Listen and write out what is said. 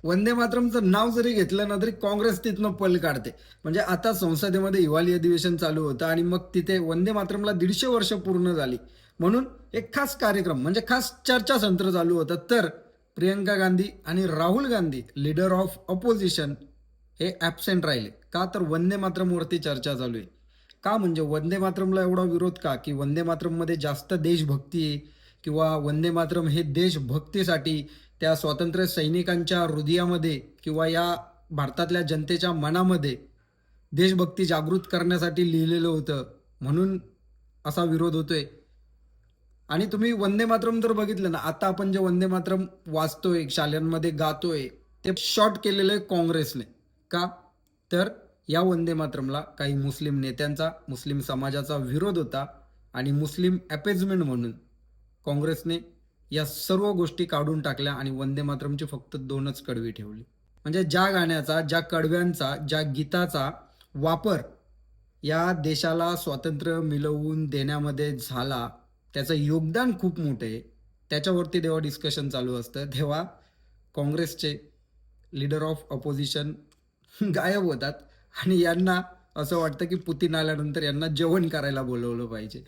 वंदे मातरमचं नाव जरी घेतलं ना तरी काँग्रेस तिथनं पल काढते. म्हणजे आता संसदेमध्ये हिवाळी अधिवेशन चालू होतं आणि मग तिथे वंदे मातरमला 150 वर्ष पूर्ण झाली. म्हणून एक खास कार्यक्रम म्हणजे खास चर्चासत्र चालू होतं. तर प्रियंका गांधी आणि Rahul Gandhi leader of opposition हे ॲब्सेंट राहिले. का तर वंदे मातरमवरती चर्चा चालू आहे. का म्हणजे वंदे मातरमला एवढा विरोध का? की वंदे मातरममध्ये जास्त देशभक्ती आहे किंवा वंदे मातरम हे देशभक्तीसाठी त्या स्वातंत्र्य सैनिकांच्या हृदयामध्ये किंवा या भारतातल्या जनतेच्या मनामध्ये देशभक्ती जागृत करण्यासाठी लिहिलेलं होतं. म्हणून असा विरोध होतोय. आणि तुम्ही वंदे मातरम जर बघितलं ना, आता आपण जे वंदे मातरम वाचतोय, शाळांमध्ये गातोय, ते शॉर्ट केलेलं आहे काँग्रेसने. का? तर या वंदे मातरमला काही मुस्लिम नेत्यांचा, मुस्लिम समाजाचा विरोध होता आणि मुस्लिम अपीजमेंट म्हणून काँग्रेसने या सर्व गोष्टी काढून टाकल्या आणि वंदे मातरमची फक्त 2च कडवी ठेवली. म्हणजे ज्या गाण्याचा, ज्या कडव्यांचा, ज्या गीताचा वापर या देशाला स्वातंत्र्य मिळवून देण्यामध्ये झाला, त्याचं योगदान खूप मोठं आहे. त्याच्यावरती जेव्हा डिस्कशन चालू असतं, तेव्हा काँग्रेसचे लीडर ऑफ अपोजिशन गायब होतात आणि यांना असं वाटतं, की पुतीन आल्यानंतर यांना जेवण करायला बोलवलं पाहिजे.